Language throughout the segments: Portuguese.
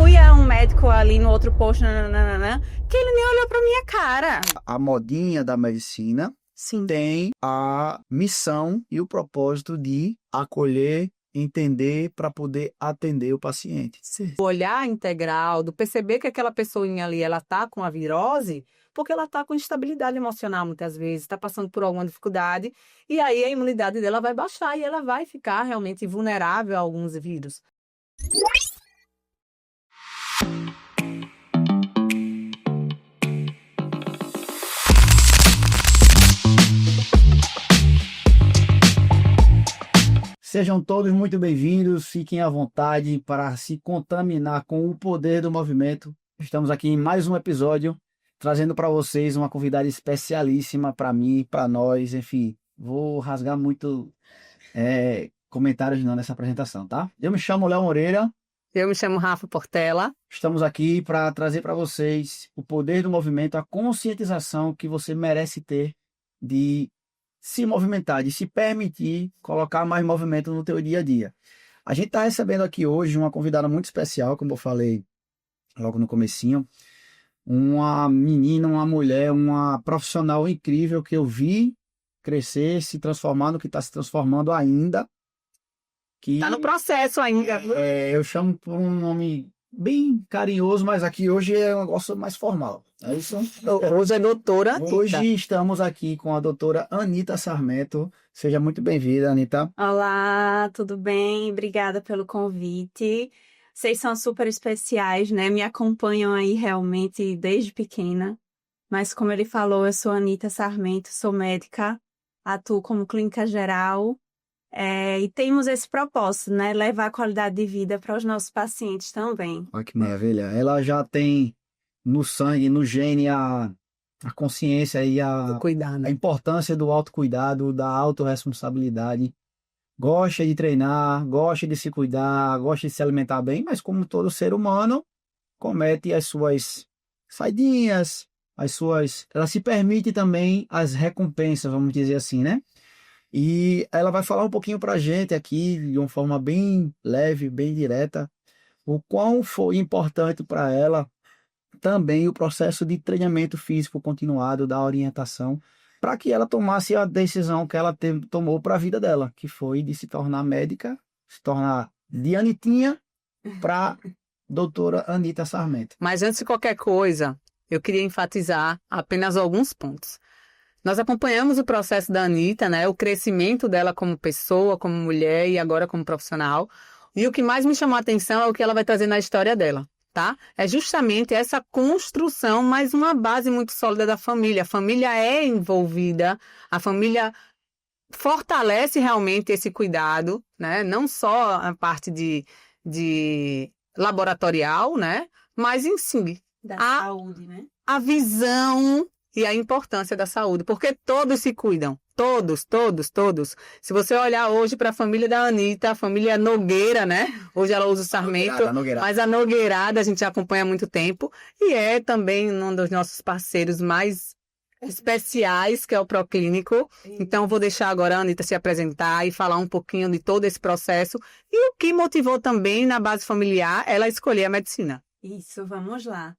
fui a um médico ali no outro posto, nananana, que ele nem olhou pra minha cara. A modinha da medicina Sim. tem a missão e o propósito de acolher, entender para poder atender o paciente. O olhar integral, do perceber que aquela pessoinha ali, ela tá com a virose, porque ela tá com instabilidade emocional muitas vezes, está passando por alguma dificuldade, e aí a imunidade dela vai baixar e ela vai ficar realmente vulnerável a alguns vírus. Sejam todos muito bem-vindos, fiquem à vontade para se contaminar com o poder do movimento. Estamos aqui em mais um episódio, trazendo para vocês uma convidada especialíssima para mim, para nós, enfim. Vou rasgar muito comentários não nessa apresentação, tá? Eu me chamo Léo Moreira. Eu me chamo Rafa Portela. Estamos aqui para trazer para vocês o poder do movimento, a conscientização que você merece ter de se movimentar, de se permitir colocar mais movimento no teu dia a dia. A gente está recebendo aqui hoje uma convidada muito especial, como eu falei logo no comecinho, uma menina, uma mulher, uma profissional incrível que eu vi crescer, se transformar no que está se transformando ainda. Está no processo ainda. Eu chamo por um nome bem carinhoso, mas aqui hoje é um negócio mais formal. É isso? Hoje é doutora Anita. Hoje estamos aqui com a doutora Anita Sarmento. Seja muito bem-vinda, Anita. Olá, tudo bem? Obrigada pelo convite. Vocês são super especiais, né? Me acompanham aí realmente desde pequena. Mas como ele falou, eu sou Anita Sarmento, sou médica, atuo como clínica geral. E temos esse propósito, né? Levar a qualidade de vida para os nossos pacientes também. Olha que maravilha. Ela já tem no sangue, no gene, a consciência e a importância do autocuidado, da autorresponsabilidade. Gosta de treinar, gosta de se cuidar, gosta de se alimentar bem, mas como todo ser humano, comete as suas saidinhas, ela se permite também as recompensas, vamos dizer assim, né? E ela vai falar um pouquinho para a gente aqui, de uma forma bem leve, bem direta, o quão foi importante para ela também o processo de treinamento físico continuado, da orientação, para que ela tomasse a decisão que ela tomou para a vida dela, que foi de se tornar médica, se tornar de Anitinha para doutora Anita Sarmento. Mas antes de qualquer coisa, eu queria enfatizar apenas alguns pontos. Nós acompanhamos o processo da Anita, né? O crescimento dela como pessoa, como mulher e agora como profissional. E o que mais me chamou a atenção é o que ela vai trazer na história dela, tá? É justamente essa construção, mais uma base muito sólida da família. A família é envolvida, a família fortalece realmente esse cuidado, né? Não só a parte de laboratorial, né? Mas em si, Da saúde, né? A visão e a importância da saúde, porque todos se cuidam, todos. Se você olhar hoje para a família da Anita, a família Nogueira, né? Hoje ela usa o Sarmento, mas a Nogueirada a gente já acompanha há muito tempo e é também um dos nossos parceiros mais especiais, que é o Proclínico. Então vou deixar agora a Anita se apresentar e falar um pouquinho de todo esse processo e o que motivou também na base familiar ela escolher a medicina. Isso, vamos lá.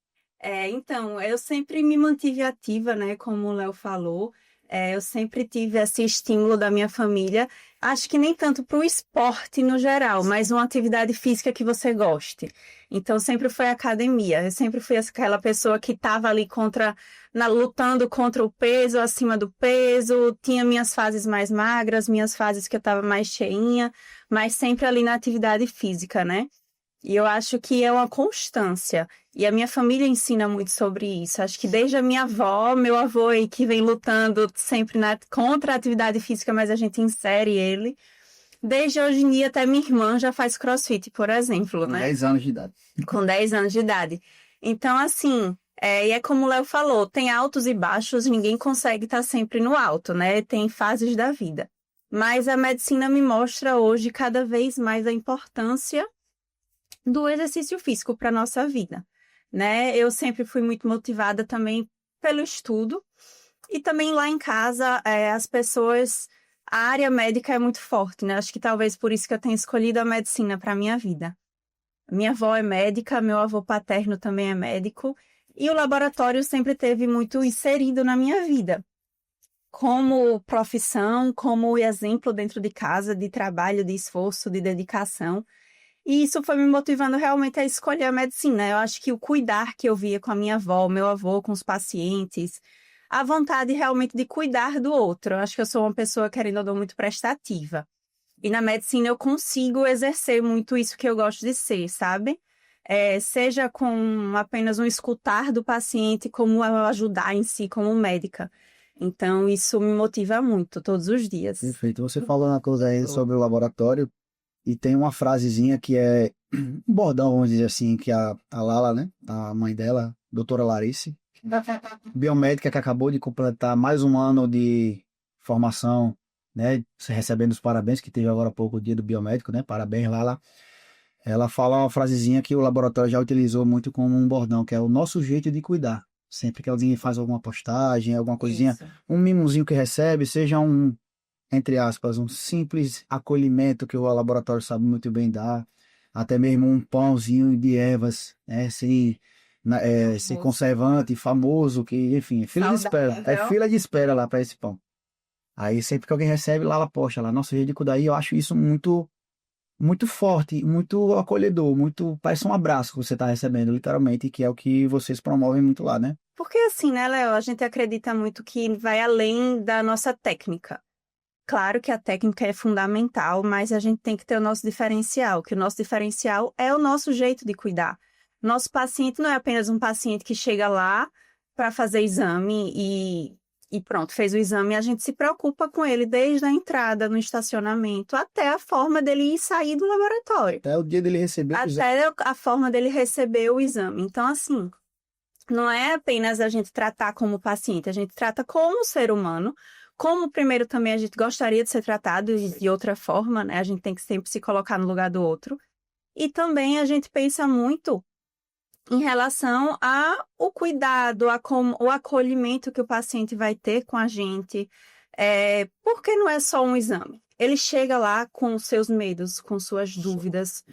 Então, eu sempre me mantive ativa, né? Como o Léo falou, eu sempre tive esse estímulo da minha família. Acho que nem tanto para o esporte no geral, mas uma atividade física que você goste. Então, sempre foi academia. Eu sempre fui aquela pessoa que estava ali lutando contra o peso, acima do peso. Tinha minhas fases mais magras, minhas fases que eu estava mais cheinha, mas sempre ali na atividade física, né? E eu acho que é uma constância. E a minha família ensina muito sobre isso. Acho que desde a minha avó, meu avô aí que vem lutando sempre contra a atividade física, mas a gente insere ele. Desde hoje em dia, até minha irmã já faz crossfit, por exemplo, né? Com 10 anos de idade. Com 10 anos de idade. Então, assim, e é como o Léo falou, tem altos e baixos, ninguém consegue estar sempre no alto, né? Tem fases da vida. Mas a medicina me mostra hoje cada vez mais a importância do exercício físico para a nossa vida, né? Eu sempre fui muito motivada também pelo estudo e também lá em casa as pessoas, a área médica é muito forte, né? Acho que talvez por isso que eu tenha escolhido a medicina para a minha vida. Minha avó é médica, meu avô paterno também é médico, e o laboratório sempre teve muito inserido na minha vida, como profissão, como exemplo dentro de casa, de trabalho, de esforço, de dedicação. E isso foi me motivando realmente a escolher a medicina. Eu acho que o cuidar que eu via com a minha avó, meu avô, com os pacientes, a vontade realmente de cuidar do outro. Eu acho que eu sou uma pessoa, querendo ou não, muito prestativa. E na medicina eu consigo exercer muito isso que eu gosto de ser, sabe? Seja com apenas um escutar do paciente, como eu ajudar em si como médica. Então, isso me motiva muito, todos os dias. Perfeito. Você falou uma coisa aí sobre o laboratório, e tem uma frasezinha que é um bordão, vamos dizer assim, que a Lala, né, a mãe dela, doutora Larice, biomédica que acabou de completar mais um ano de formação, né, recebendo os parabéns, que teve agora há pouco o dia do biomédico, né, parabéns, Lala. Ela fala uma frasezinha que o laboratório já utilizou muito como um bordão, que é o nosso jeito de cuidar. Sempre que alguém faz alguma postagem, alguma coisinha, Isso. um mimozinho que recebe, seja um, entre aspas, um simples acolhimento que o laboratório sabe muito bem dar, até mesmo um pãozinho de ervas, né, sem conservante, famoso, que, enfim, fila de espera. É fila de espera lá para esse pão. Aí sempre que alguém recebe, lá ela posta lá, nosso jeito de cuidar. E eu acho isso muito, muito forte, muito acolhedor, muito, parece um abraço que você está recebendo, literalmente, que é o que vocês promovem muito lá, né? Porque assim, né, Léo, a gente acredita muito que vai além da nossa técnica. Claro que a técnica é fundamental, mas a gente tem que ter o nosso diferencial, que o nosso diferencial é o nosso jeito de cuidar. Nosso paciente não é apenas um paciente que chega lá para fazer exame e pronto, fez o exame, a gente se preocupa com ele desde a entrada no estacionamento até a forma dele sair do laboratório. Até o dia dele receber o exame. Até a forma dele receber o exame. Então, assim, não é apenas a gente tratar como paciente, a gente trata como ser humano. Como primeiro também a gente gostaria de ser tratado de outra forma, né? A gente tem que sempre se colocar no lugar do outro. E também a gente pensa muito em relação ao cuidado, o acolhimento que o paciente vai ter com a gente. Porque não é só um exame. Ele chega lá com seus medos, com suas dúvidas,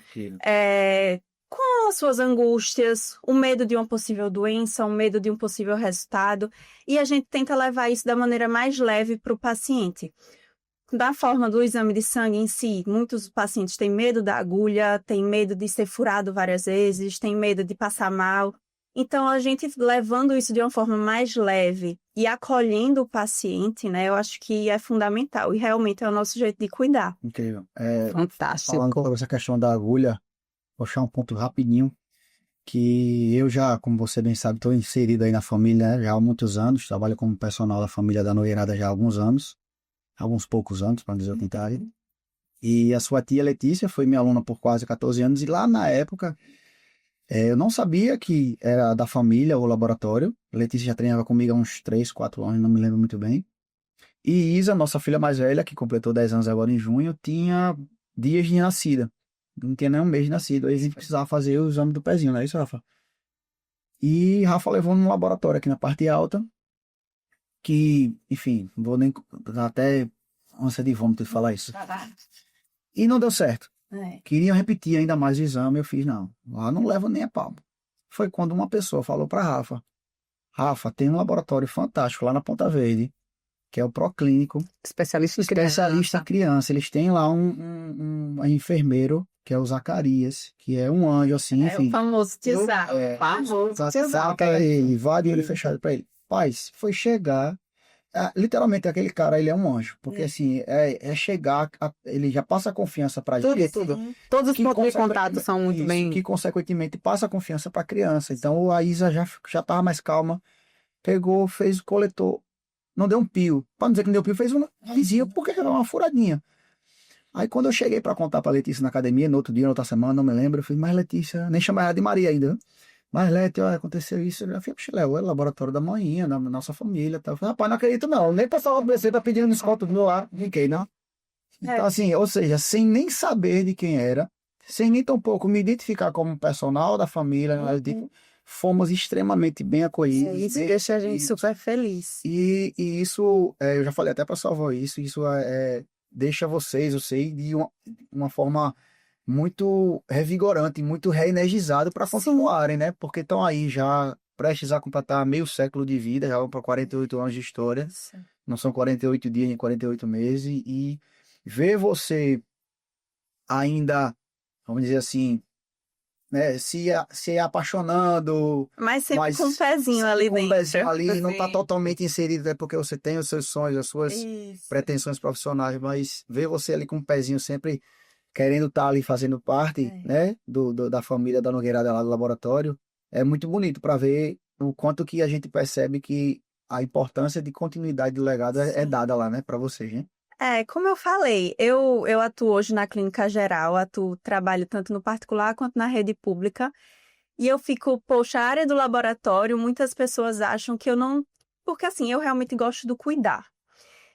com as suas angústias, o medo de uma possível doença, o medo de um possível resultado, e a gente tenta levar isso da maneira mais leve para o paciente. Da forma do exame de sangue em si, muitos pacientes têm medo da agulha, têm medo de ser furado várias vezes, têm medo de passar mal. Então, a gente levando isso de uma forma mais leve e acolhendo o paciente, né, eu acho que é fundamental, e realmente é o nosso jeito de cuidar. Incrível. Fantástico. Falando sobre essa questão da agulha, vou achar um ponto rapidinho, que eu já, como você bem sabe, estou inserido aí na família, né, já há muitos anos, trabalho como personal da família da Nogueirada já há alguns anos, alguns poucos anos, para dizer o contrário. E a sua tia Letícia foi minha aluna por quase 14 anos, e lá na época, eu não sabia que era da família o laboratório. Letícia já treinava comigo há uns 3, 4 anos, não me lembro muito bem. E Isa, nossa filha mais velha, que completou 10 anos agora em junho, tinha dias de nascida. Não tinha nem um mês de nascido. Aí a gente precisava fazer o exame do pezinho, não é isso, Rafa? E Rafa levou no laboratório aqui na parte alta, que, enfim, não vou nem dar até ânsia de vômito de falar isso. E não deu certo. Queriam repetir ainda mais o exame, eu fiz, não, lá não leva nem a pau. Foi quando uma pessoa falou para Rafa, tem um laboratório fantástico lá na Ponta Verde, que é o Proclínico. Especialista em criança. Eles têm lá um enfermeiro, que é o Zacarias, que é um anjo, assim, enfim. O famoso Tizaco. E vários olhos fechados para ele. Paz, foi chegar... literalmente, aquele cara, ele é um anjo. Porque, assim, chegar... ele já passa a confiança pra gente. Tudo. Todos os pontos de contato são muito bem... Que, consequentemente, passa a confiança pra criança. Então, a Isa já tava mais calma. Pegou, fez, coletou. Não deu um pio. Para não dizer que não deu pio, fez uma vizinha, porque era uma furadinha. Aí quando eu cheguei para contar para Letícia na academia, no outro dia, na outra semana, não me lembro, eu falei, mas Letícia, nem chamar ela de Maria ainda. Mas Letícia, olha, aconteceu isso. Eu falei, Léo, é o laboratório da manhã, da nossa família. Tá? Eu falei, rapaz, não acredito não. Nem passava por você, tá pedindo desconto do meu ar. Fiquei, não. Então, assim, ou seja, sem nem saber de quem era, sem nem tampouco me identificar como personal da família, fomos extremamente bem acolhidos. Isso deixa a gente super feliz. E isso, eu já falei até para sua avó isso deixa vocês, eu sei, de uma forma muito revigorante, muito reenergizado para continuarem, né? Porque estão aí já prestes a completar meio século de vida, já vão para 48 anos de história. Sim. Não são 48 dias nem 48 meses. E ver você ainda, vamos dizer assim, né, se apaixonando, mas sempre com um pezinho ali dentro. Um pezinho ali, não está totalmente inserido, é porque você tem os seus sonhos, as suas pretensões profissionais, mas ver você ali com um pezinho sempre querendo estar ali fazendo parte, né, da família da Nogueirada lá do laboratório, é muito bonito para ver o quanto que a gente percebe que a importância de continuidade do legado é dada lá, né, para vocês, né? Como eu falei, eu atuo hoje na clínica geral, trabalho tanto no particular quanto na rede pública, e eu fico, poxa, a área do laboratório, muitas pessoas acham que eu não... Porque, assim, eu realmente gosto do cuidar.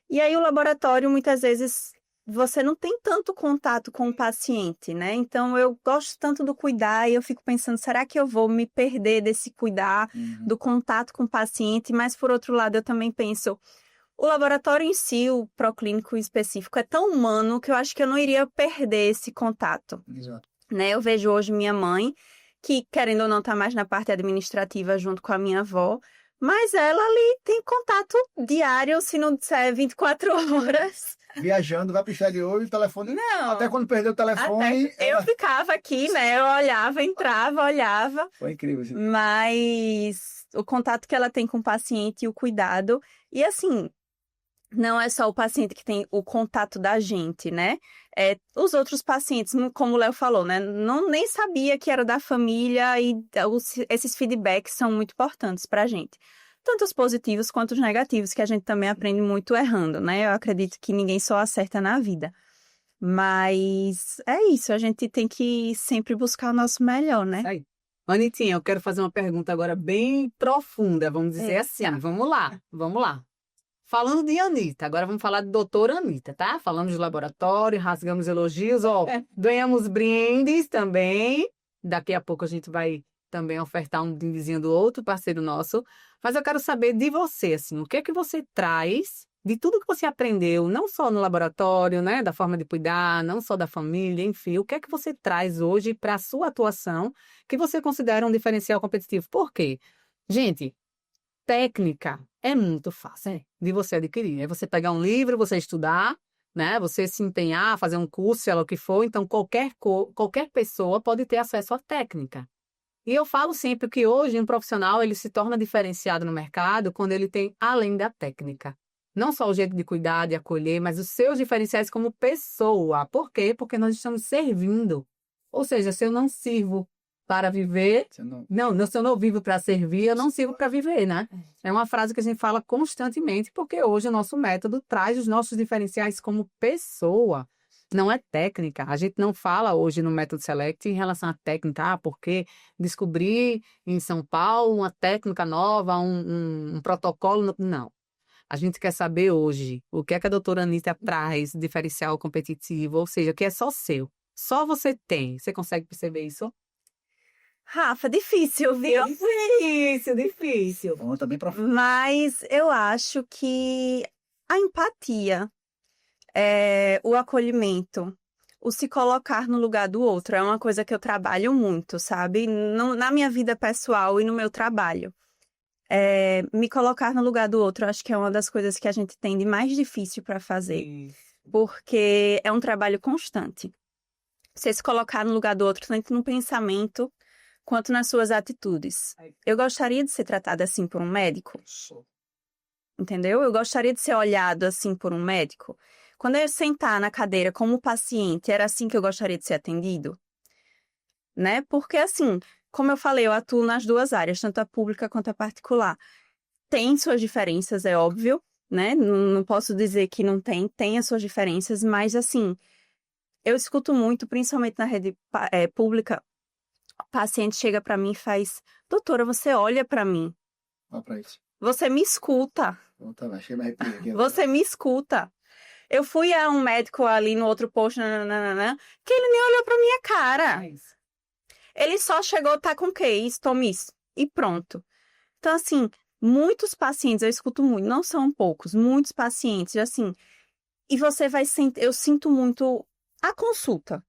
E aí, o laboratório, muitas vezes, você não tem tanto contato com o paciente, né? Então, eu gosto tanto do cuidar e eu fico pensando, será que eu vou me perder desse cuidar, do contato com o paciente? Mas, por outro lado, eu também penso... O laboratório em si, o proclínico específico, é tão humano que eu acho que eu não iria perder esse contato. Exato. Né? Eu vejo hoje minha mãe, que querendo ou não está mais na parte administrativa junto com a minha avó, mas ela ali tem contato diário, se não disser 24 horas. Viajando, vai pro exterior e o telefone... Não. Até quando perdeu o telefone... Eu ficava aqui, né? Eu olhava, entrava, olhava. Foi incrível. Sim. Mas o contato que ela tem com o paciente e o cuidado... E assim... Não é só o paciente que tem o contato da gente, né? Os outros pacientes, como o Léo falou, né? Nem sabia que era da família e esses feedbacks são muito importantes para a gente. Tanto os positivos quanto os negativos, que a gente também aprende muito errando, né? Eu acredito que ninguém só acerta na vida. Mas é isso, a gente tem que sempre buscar o nosso melhor, né? Isso aí. Anitinha, eu quero fazer uma pergunta agora bem profunda, vamos dizer assim. Vamos lá. Falando de Anita, agora vamos falar de doutora Anita, tá? Falamos de laboratório, rasgamos elogios, ganhamos brindes também. Daqui a pouco a gente vai também ofertar um brindezinho do outro parceiro nosso. Mas eu quero saber de você, assim, o que é que você traz de tudo que você aprendeu, não só no laboratório, né, da forma de cuidar, não só da família, enfim, o que é que você traz hoje para a sua atuação que você considera um diferencial competitivo? Por quê? Gente, técnica é muito fácil de você adquirir. É você pegar um livro, você estudar, né? Você se empenhar, fazer um curso, sei lá o que for. Então, qualquer pessoa pode ter acesso à técnica. E eu falo sempre que hoje um profissional ele se torna diferenciado no mercado quando ele tem além da técnica. Não só o jeito de cuidar, de acolher, mas os seus diferenciais como pessoa. Por quê? Porque nós estamos servindo. Ou seja, se eu não sirvo para viver... Se eu não vivo para servir, eu não sirvo para viver, né? É uma frase que a gente fala constantemente, porque hoje o nosso método traz os nossos diferenciais como pessoa. Não é técnica. A gente não fala hoje no método Select em relação à técnica, porque descobri em São Paulo uma técnica nova, um protocolo. Não. A gente quer saber hoje o que é que a doutora Anita traz, diferencial competitivo, ou seja, o que é só seu. Só você tem. Você consegue perceber isso? Rafa, difícil, viu? Difícil. Bom, tá bem profundo. Mas eu acho que a empatia, o acolhimento, o se colocar no lugar do outro é uma coisa que eu trabalho muito, sabe? Na minha vida pessoal e no meu trabalho. Me colocar no lugar do outro, eu acho que é uma das coisas que a gente tem de mais difícil para fazer. Porque é um trabalho constante. Você se colocar no lugar do outro, tanto no pensamento quanto nas suas atitudes. Eu gostaria de ser tratada assim por um médico. Entendeu? Eu gostaria de ser olhado assim por um médico. Quando eu sentar na cadeira como paciente, era assim que eu gostaria de ser atendido? Né? Porque assim, como eu falei, eu atuo nas duas áreas, tanto a pública quanto a particular. Tem suas diferenças, é óbvio, né? Não posso dizer que não tem as suas diferenças, mas assim, eu escuto muito, principalmente na rede pública, o paciente chega para mim e faz: doutora, você olha para mim. Olha para isso. Você me escuta. Você me escuta. Eu fui a um médico ali no outro posto, que ele nem olhou pra minha cara. Ele só chegou, tá com o quê? Isso, tome isso. E pronto. Então, assim, muitos pacientes, eu escuto muito, não são poucos, muitos pacientes, assim, e você vai sentir, eu sinto muito a consulta.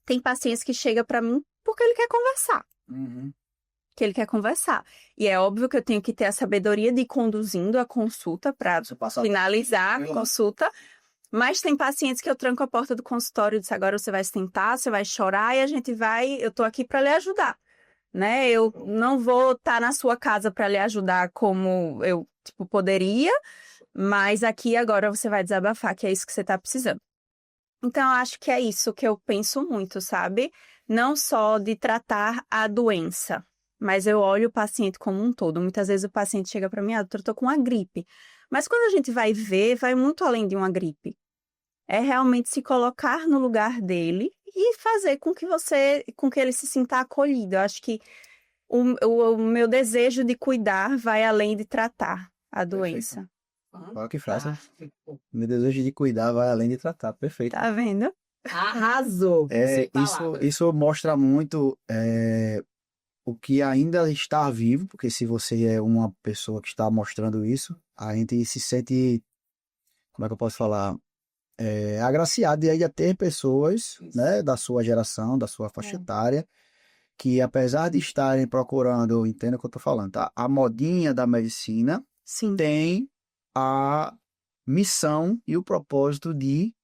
Tem pacientes que chegam para mim porque ele quer conversar. Uhum. Que ele quer conversar. E é óbvio que eu tenho que ter a sabedoria de ir conduzindo a consulta para finalizar a consulta. Mas tem pacientes que eu tranco a porta do consultório e disse, agora você vai sentar, você vai chorar e eu tô aqui para lhe ajudar, né? Eu não vou estar na sua casa para lhe ajudar como eu, poderia, mas aqui agora você vai desabafar, que é isso que você está precisando. Então, eu acho que é isso que eu penso muito, sabe? Não só de tratar a doença, mas eu olho o paciente como um todo. Muitas vezes o paciente chega para mim, doutor, eu tô com uma gripe. Mas quando a gente vai ver, vai muito além de uma gripe. É realmente se colocar no lugar dele e fazer com que ele se sinta acolhido. Eu acho que o meu desejo de cuidar vai além de tratar a doença. Olha que frase. Meu desejo de cuidar vai além de tratar. Perfeito. Tá vendo? Arrasou. Isso mostra muito o que ainda está vivo, porque se você é uma pessoa que está mostrando isso, a gente se sente, como é que eu posso falar, agraciado de ainda ter pessoas, né, da sua geração, da sua faixa etária, que apesar de estarem procurando, entenda o que eu estou falando, tá? A modinha da medicina Sim. tem a missão e o propósito de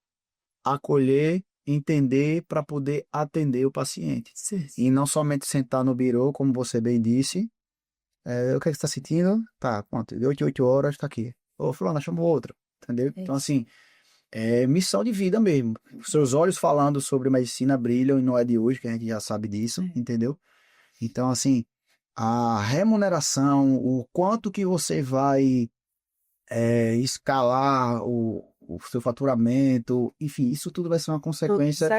acolher, entender para poder atender o paciente. Sim. E não somente sentar no birô, como você bem disse. O que é que você está sentindo? Tá, pronto, de 8 em 8 horas está aqui. Ô, fulano, chama o outro. Entendeu? Então, assim, é missão de vida mesmo. Os seus olhos falando sobre medicina brilham e não é de hoje, que a gente já sabe disso, entendeu? Então, assim, a remuneração, o quanto que você vai escalar o seu faturamento, enfim, isso tudo vai ser uma consequência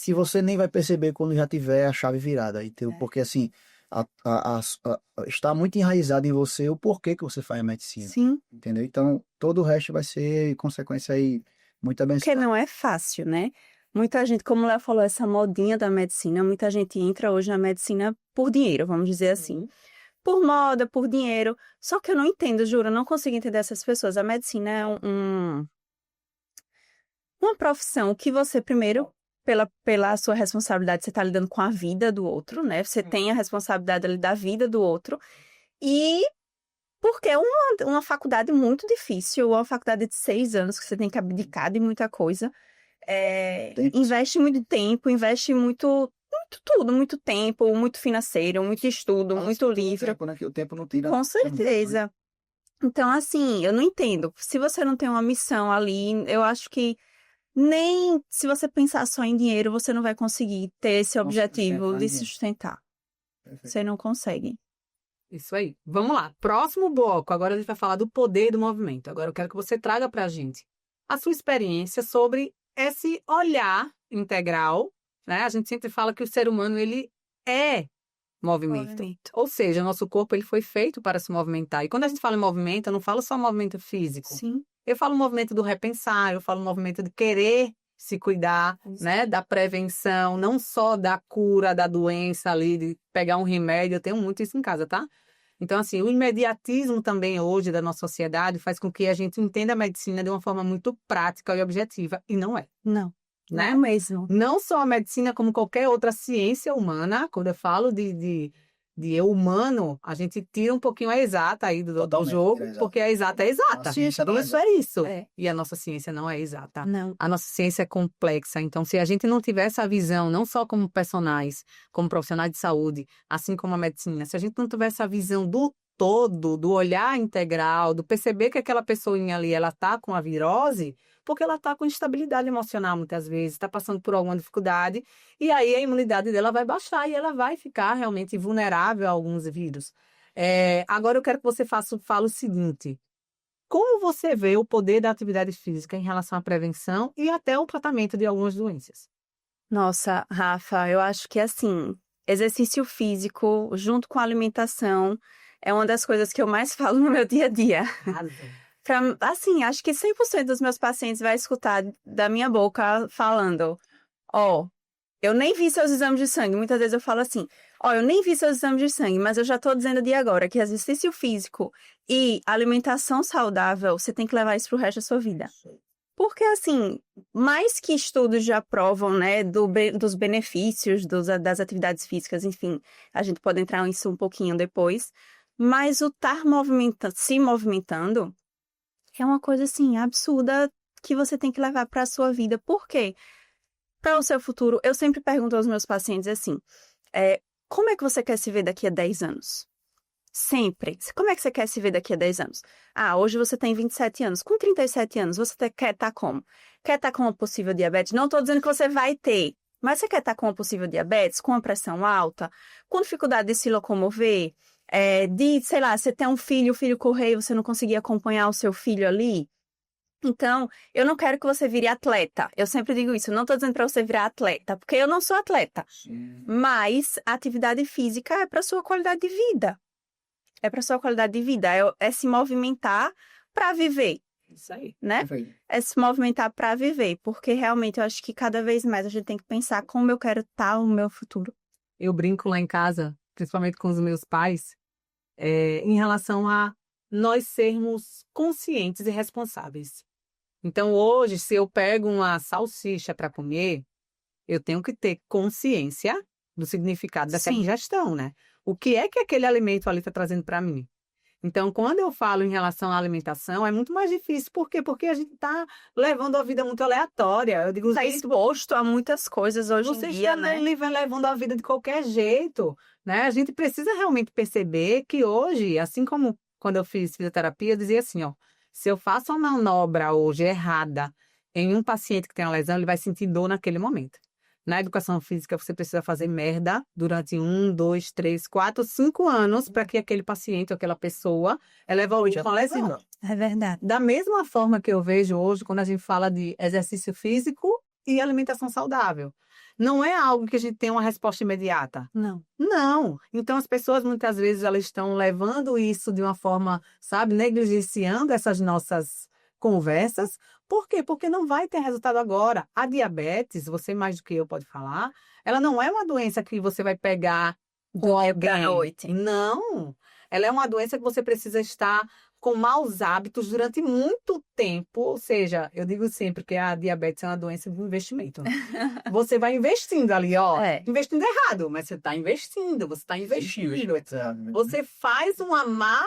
que você nem vai perceber quando já tiver a chave virada, entendeu? Porque assim, está muito enraizado em você o porquê que você faz a medicina. Sim. Entendeu? Então, todo o resto vai ser consequência aí muito abençoada. Porque não é fácil, né? Muita gente, como o Léo falou, essa modinha da medicina, muita gente entra hoje na medicina por dinheiro, vamos dizer assim. Por moda, por dinheiro. Só que eu não entendo, juro, eu não consigo entender essas pessoas. A medicina é uma profissão que você, primeiro, pela sua responsabilidade, você está lidando com a vida do outro, né? Você tem a responsabilidade ali da vida do outro. E porque é uma faculdade muito difícil, uma faculdade de 6 anos, que você tem que abdicar de muita coisa. Investe muito tempo, investe muito tudo, muito tempo, muito financeiro, muito estudo, muito livro. Tempo, né? Que o tempo não tira. Com certeza. Então, assim, eu não entendo. Se você não tem uma missão ali, eu acho que nem se você pensar só em dinheiro, você não vai conseguir ter esse objetivo de sustentar. Perfeito. Você não consegue. Isso aí. Vamos lá. Próximo bloco. Agora a gente vai falar do poder do movimento. Agora eu quero que você traga pra gente a sua experiência sobre esse olhar integral, né? A gente sempre fala que o ser humano, ele é movimento. Ou seja, o nosso corpo, ele foi feito para se movimentar. E quando a gente fala em movimento, eu não falo só movimento físico. Sim. Eu falo movimento do repensar, eu falo movimento de querer se cuidar, né? Da prevenção, não só da cura da doença ali, de pegar um remédio. Eu tenho muito isso em casa, tá? Então, assim, o imediatismo também hoje da nossa sociedade faz com que a gente entenda a medicina de uma forma muito prática e objetiva. E não é. Não. Né? Não é mesmo. Não só a medicina, como qualquer outra ciência humana. Quando eu falo de eu humano, a gente tira um pouquinho a exata aí do jogo, porque a exata é exata. A ciência não é isso é isso. E a nossa ciência não é exata. Não. A nossa ciência é complexa. Então, se a gente não tiver essa visão, não só como personagens, como profissionais de saúde, assim como a medicina, se a gente não tiver essa visão do todo, do olhar integral, do perceber que aquela pessoinha ali, ela tá com a virose, porque ela tá com instabilidade emocional muitas vezes, está passando por alguma dificuldade, e aí a imunidade dela vai baixar e ela vai ficar realmente vulnerável a alguns vírus. Agora eu quero que você fale o seguinte: como você vê o poder da atividade física em relação à prevenção e até o tratamento de algumas doenças? Nossa, Rafa, eu acho que assim, exercício físico junto com a alimentação é uma das coisas que eu mais falo no meu dia a dia. Assim, acho que 100% dos meus pacientes vai escutar da minha boca falando, eu nem vi seus exames de sangue. Muitas vezes eu falo assim, eu nem vi seus exames de sangue, mas eu já tô dizendo de agora que exercício físico e alimentação saudável, você tem que levar isso pro resto da sua vida. Porque, assim, mais que estudos já provam, né, dos benefícios das atividades físicas, enfim, a gente pode entrar nisso um pouquinho depois, mas o estar se movimentando é uma coisa, assim, absurda que você tem que levar para a sua vida. Por quê? Para o seu futuro, eu sempre pergunto aos meus pacientes assim, como é que você quer se ver daqui a 10 anos? Sempre. Como é que você quer se ver daqui a 10 anos? Hoje você tem 27 anos. Com 37 anos, você quer estar como? Quer estar com uma possível diabetes? Não estou dizendo que você vai ter, mas você quer estar com uma possível diabetes, com uma pressão alta, com dificuldade de se locomover, sei lá, você tem um filho, o filho correr e você não conseguir acompanhar o seu filho ali? Então, eu não quero que você vire atleta. Eu sempre digo isso, eu não estou dizendo para você virar atleta, porque eu não sou atleta. Sim. Mas a atividade física é para sua qualidade de vida. É para sua qualidade de vida, é se movimentar para viver. Isso aí. Né? É se movimentar para viver, porque realmente eu acho que cada vez mais a gente tem que pensar como eu quero estar no meu futuro. Eu brinco lá em casa, principalmente com os meus pais, em relação a nós sermos conscientes e responsáveis. Então, hoje, se eu pego uma salsicha para comer, eu tenho que ter consciência do significado dessa ingestão, né? O que é que aquele alimento ali está trazendo para mim? Então, quando eu falo em relação à alimentação, é muito mais difícil. Por quê? Porque a gente está levando a vida muito aleatória. Eu digo, está exposto a muitas coisas hoje em dia, né? Você está levando a vida de qualquer jeito, né? A gente precisa realmente perceber que hoje, assim como quando eu fiz fisioterapia, eu dizia assim, ó, se eu faço uma manobra hoje errada em um paciente que tem uma lesão, ele vai sentir dor naquele momento. Na educação física, você precisa fazer merda durante 1, 2, 3, 4, 5 anos para que aquele paciente ou aquela pessoa evolua com a lesão. É verdade. Da mesma forma que eu vejo hoje, quando a gente fala de exercício físico e alimentação saudável. Não é algo que a gente tem uma resposta imediata. Não. Então, as pessoas, muitas vezes, elas estão levando isso de uma forma, sabe, negligenciando essas nossas conversas. Por quê? Porque não vai ter resultado agora. A diabetes, você mais do que eu pode falar, ela não é uma doença que você vai pegar do dia à noite. Não. Ela é uma doença que você precisa estar com maus hábitos durante muito tempo. Ou seja, eu digo sempre que a diabetes é uma doença de investimento. Você vai investindo ali, ó. Investindo errado, mas você está investindo. Você está investindo. Você faz uma má,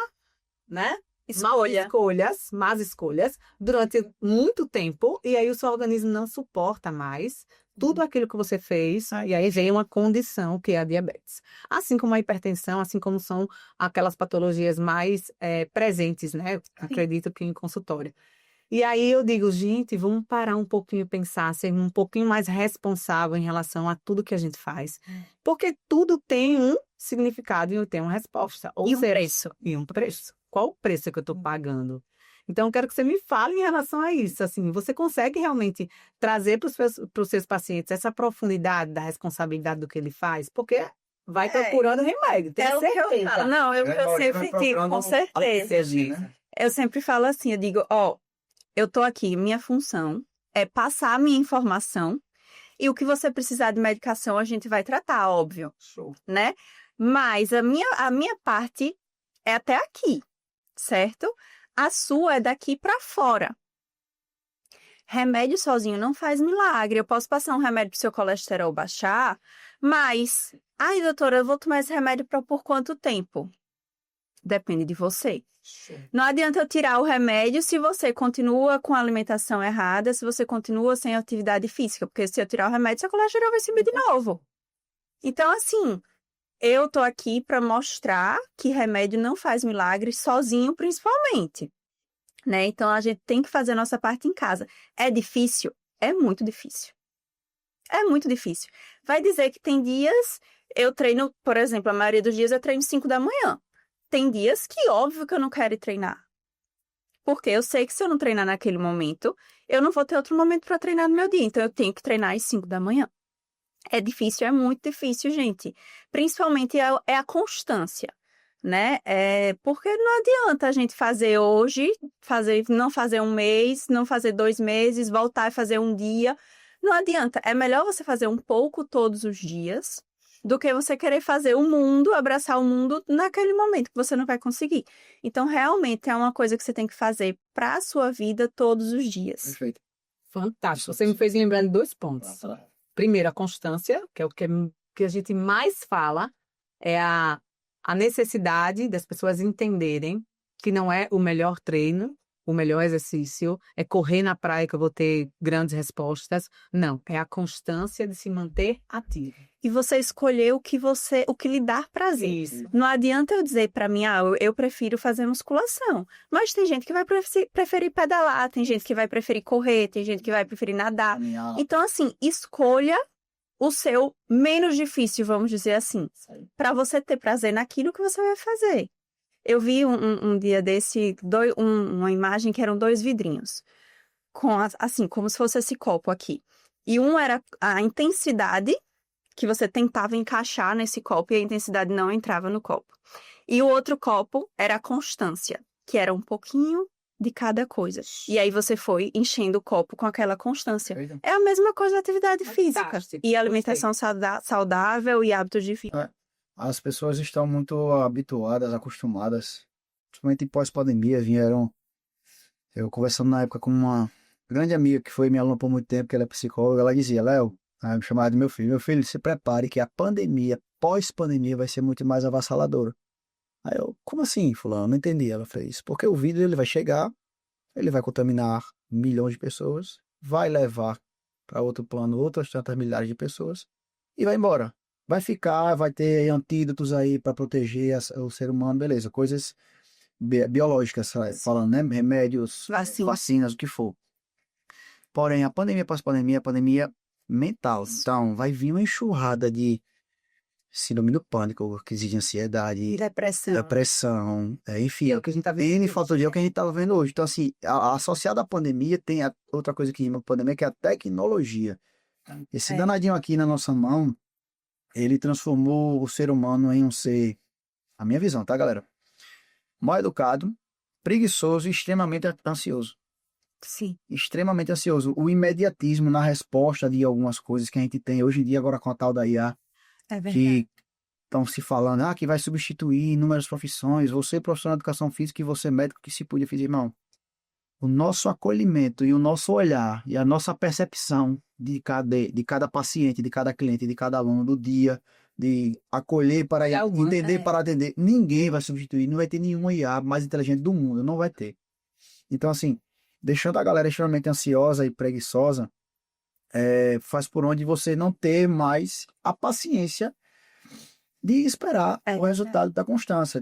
né? Más escolhas durante muito tempo, e aí o seu organismo não suporta mais tudo aquilo que você fez, e aí vem uma condição que é a diabetes. Assim como a hipertensão, assim como são aquelas patologias mais presentes, né? Acredito que em consultório. E aí eu digo, gente, vamos parar um pouquinho e pensar, ser um pouquinho mais responsável em relação a tudo que a gente faz. Porque tudo tem um significado e tem uma resposta. Ou um preço. E um preço. Qual o preço que eu estou pagando? Então, eu quero que você me fale em relação a isso. Assim, você consegue realmente trazer para os seus pacientes essa profundidade da responsabilidade do que ele faz? Porque vai procurando remédio, tenho certeza. Eu sempre digo, com certeza. Eu sempre falo assim, eu digo, eu tô aqui, minha função é passar a minha informação e o que você precisar de medicação a gente vai tratar, óbvio, né? Mas a minha parte é até aqui, certo? A sua é daqui para fora. Remédio sozinho não faz milagre. Eu posso passar um remédio para o seu colesterol baixar, mas... Ai, doutora, eu vou tomar esse remédio por quanto tempo? Depende de você. Não adianta eu tirar o remédio se você continua com a alimentação errada, se você continua sem atividade física, porque se eu tirar o remédio, seu colesterol vai subir de novo. Então, assim... Eu tô aqui para mostrar que remédio não faz milagre sozinho, principalmente, né? Então, a gente tem que fazer a nossa parte em casa. É difícil? É muito difícil. É muito difícil. Vai dizer que tem dias, eu treino, por exemplo, a maioria dos dias eu treino 5 da manhã. Tem dias que, óbvio, que eu não quero ir treinar. Porque eu sei que se eu não treinar naquele momento, eu não vou ter outro momento para treinar no meu dia. Então, eu tenho que treinar às 5 da manhã. É difícil, é muito difícil, gente. Principalmente é a constância, né? Porque não adianta a gente fazer hoje, não fazer um mês, não fazer 2 meses, voltar e fazer um dia. Não adianta. É melhor você fazer um pouco todos os dias do que você querer fazer o mundo, abraçar o mundo naquele momento que você não vai conseguir. Então, realmente, é uma coisa que você tem que fazer para a sua vida todos os dias. Perfeito. Fantástico. Você me fez lembrar de 2 pontos. Primeiro, a constância, que é o que a gente mais fala, é a necessidade das pessoas entenderem que não é o melhor treino, o melhor exercício, é correr na praia que eu vou ter grandes respostas. Não, é a constância de se manter ativo. E você escolher o que lhe dá prazer. Isso. Não adianta eu dizer para mim, eu prefiro fazer musculação. Mas tem gente que vai preferir pedalar, tem gente que vai preferir correr, tem gente que vai preferir nadar. Então, assim, escolha o seu menos difícil, vamos dizer assim, para você ter prazer naquilo que você vai fazer. Eu vi um dia desse, uma imagem que eram 2 vidrinhos, assim, como se fosse esse copo aqui. E um era a intensidade que você tentava encaixar nesse copo e a intensidade não entrava no copo. E o outro copo era a constância, que era um pouquinho de cada coisa. E aí você foi enchendo o copo com aquela constância. É a mesma coisa da atividade física. E alimentação saudável e hábitos de vida. As pessoas estão muito habituadas, acostumadas, principalmente em pós-pandemia, eu conversando na época com uma grande amiga que foi minha aluna por muito tempo, que ela é psicóloga, ela dizia, Léo, me chamava de meu filho, se prepare que a pandemia, pós-pandemia, vai ser muito mais avassaladora. Aí eu, como assim, fulano? Não entendi. Ela fez, porque o vírus ele vai chegar, ele vai contaminar milhões de pessoas, vai levar para outro plano outras tantas milhares de pessoas e vai embora. Vai ficar, vai ter antídotos aí para proteger o ser humano, beleza, coisas biológicas, falando, né? Remédios, vacinas, o que for. Porém, a pandemia pós-pandemia, a pandemia mental. Então, vai vir uma enxurrada de síndrome do pânico, crise de ansiedade, depressão, enfim, é o que a gente tá vendo N fator de é o que a gente tá vendo hoje. Então, assim, associado à pandemia, tem outra coisa que rima com a pandemia, que é a tecnologia. Esse danadinho aqui na nossa mão, ele transformou o ser humano em um ser, a minha visão, tá, galera? Mal educado, preguiçoso e extremamente ansioso. Sim. Extremamente ansioso. O imediatismo na resposta de algumas coisas que a gente tem hoje em dia, agora com a tal da IA, que estão se falando, que vai substituir inúmeras profissões, você profissional de educação física e você médico que se podia fazer, irmão. O nosso acolhimento e o nosso olhar e a nossa percepção de cada paciente, de cada cliente, de cada aluno do dia, de acolher para entender, para atender, ninguém vai substituir, não vai ter nenhuma IA mais inteligente do mundo, não vai ter. Então, assim, deixando a galera extremamente ansiosa e preguiçosa, faz por onde você não ter mais a paciência de esperar o resultado da constância,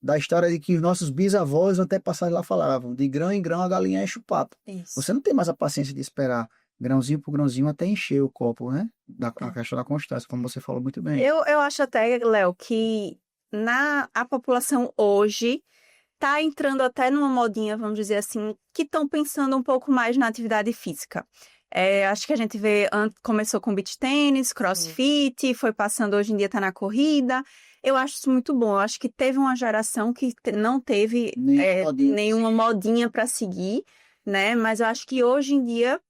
da história de que os nossos bisavós até passaram lá falavam, de grão em grão a galinha enche o papo. Isso. Você não tem mais a paciência de esperar grãozinho por grãozinho até encher o copo, né? A questão da constância, como você falou muito bem. Eu acho até, Léo, que a população hoje tá entrando até numa modinha, vamos dizer assim, que estão pensando um pouco mais na atividade física. Acho que a gente vê, começou com beach tênis, crossfit, foi passando, hoje em dia tá na corrida. Eu acho isso muito bom. Eu acho que teve uma geração que não teve nenhuma modinha para seguir, né? Mas eu acho que hoje em dia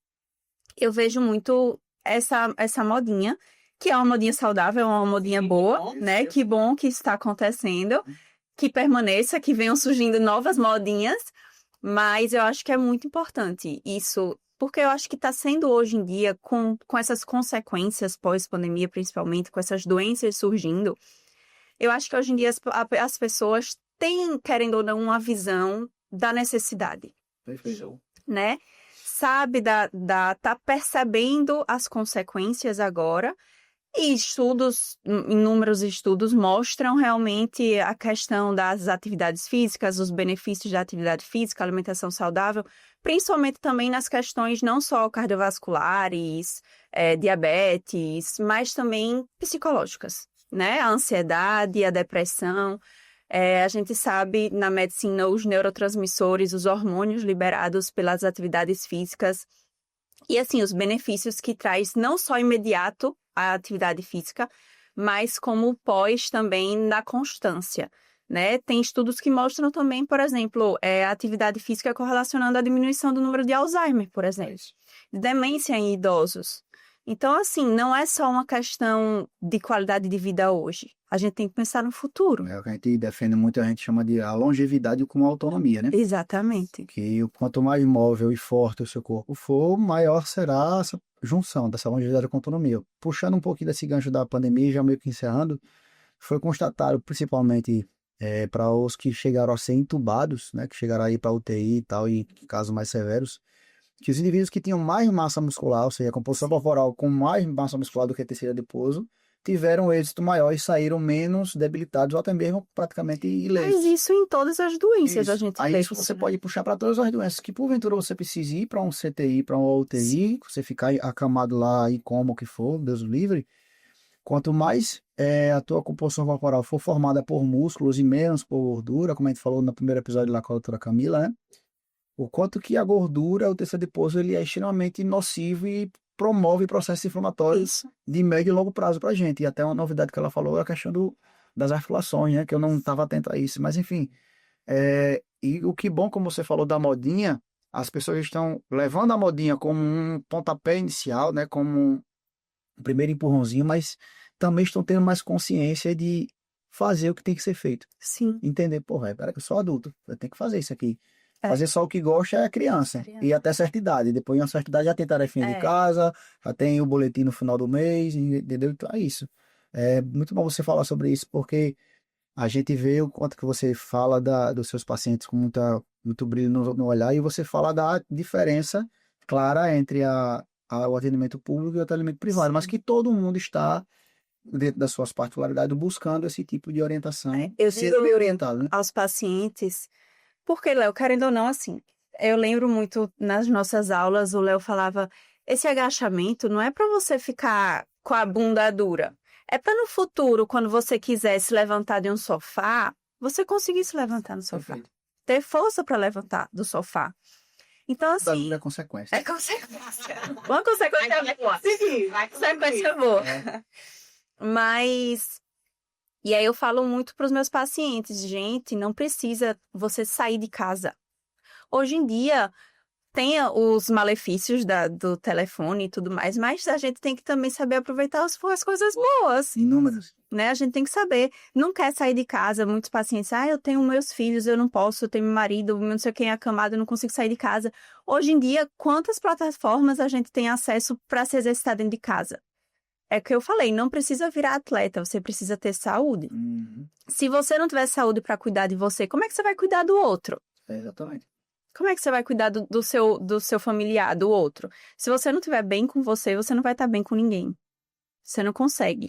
eu vejo muito essa modinha, que é uma modinha saudável, é uma modinha boa, né? Que bom que isso está acontecendo, que permaneça, que venham surgindo novas modinhas, mas eu acho que é muito importante isso, porque eu acho que está sendo hoje em dia, com essas consequências pós-pandemia, principalmente, com essas doenças surgindo, eu acho que hoje em dia as pessoas têm, querendo ou não, uma visão da necessidade. Perfeito. Né? Sabe, tá percebendo as consequências agora, e inúmeros estudos mostram realmente a questão das atividades físicas, os benefícios da atividade física, alimentação saudável, principalmente também nas questões não só cardiovasculares, diabetes, mas também psicológicas, né? A ansiedade, a depressão. A gente sabe na medicina os neurotransmissores, os hormônios liberados pelas atividades físicas e assim os benefícios que traz não só imediato a atividade física, mas como pós também na constância, né? Tem estudos que mostram também, por exemplo, a atividade física correlacionando a diminuição do número de Alzheimer, por exemplo, de demência em idosos. Então, assim, não é só uma questão de qualidade de vida hoje, A gente tem que pensar no futuro. É o que a gente defende muito, a gente chama de a longevidade como autonomia, né? Exatamente. Que quanto mais móvel e forte o seu corpo for, maior será essa junção dessa longevidade com autonomia. Puxando um pouquinho desse gancho da pandemia, já meio que encerrando, foi constatado, principalmente para os que chegaram a ser entubados, né, que chegaram aí para UTI e tal, em casos mais severos, que os indivíduos que tinham mais massa muscular, ou seja, a composição corporal com mais massa muscular do que tecido adiposo, tiveram êxito maior e saíram menos debilitados ou até mesmo praticamente ilesos. Mas isso em todas as doenças Isso. a gente Aí vê. isso você pode puxar para todas as doenças que porventura você precise ir para um CTI, para uma UTI, você ficar acamado lá e como o que for, Deus o livre. Quanto mais a tua composição corporal for formada por músculos e menos por gordura, como a gente falou no primeiro episódio lá com a doutora Camila, né? O quanto que a gordura, o tecido adiposo, ele é extremamente nocivo e promove processos inflamatórios de médio e longo prazo para a gente. E até uma novidade que ela falou é a questão das articulações, né? Que eu não estava atento a isso. Mas, enfim, e o que bom, como você falou da modinha, as pessoas estão levando a modinha como um pontapé inicial, né? Como um primeiro empurrãozinho, mas também estão tendo mais consciência de fazer o que tem que ser feito. Sim. Entender, porra, pera que eu sou adulto, eu tenho que fazer isso aqui. Fazer só o que gosta é criança. E até certa idade. Depois, em uma certa idade, já tem tarefinha de casa, já tem o boletim no final do mês, entendeu? Então é isso. É muito bom você falar sobre isso, porque a gente vê o quanto que você fala dos seus pacientes com muito brilho no olhar, e você fala da diferença clara entre o atendimento público e o atendimento privado, mas que todo mundo está, dentro das suas particularidades, buscando esse tipo de orientação. Eu sendo bem orientado, né? Aos pacientes, porque, Léo, querendo ou não, assim, eu lembro muito nas nossas aulas, o Léo falava, esse agachamento não é para você ficar com a bunda dura, é para no futuro, quando você quiser se levantar de um sofá, você conseguir se levantar no sofá. Perfeito. Ter força para levantar do sofá. Então, assim... É consequência. É consequência. Uma consequência boa. Sim, vai consequência boa. Mas... E aí eu falo muito para os meus pacientes, gente, não precisa você sair de casa. Hoje em dia, tem os malefícios do telefone e tudo mais, mas a gente tem que também saber aproveitar as coisas boas. Inúmeras. Né? A gente tem que saber. Não quer sair de casa, muitos pacientes, eu tenho meus filhos, eu não posso, eu tenho meu marido, não sei quem é acamado, eu não consigo sair de casa. Hoje em dia, quantas plataformas a gente tem acesso para se exercitar dentro de casa? É o que eu falei, não precisa virar atleta, você precisa ter saúde. Uhum. Se você não tiver saúde para cuidar de você, como é que você vai cuidar do outro? Exatamente. Como é que você vai cuidar do seu familiar, do outro? Se você não estiver bem com você, você não vai estar bem com ninguém. Você não consegue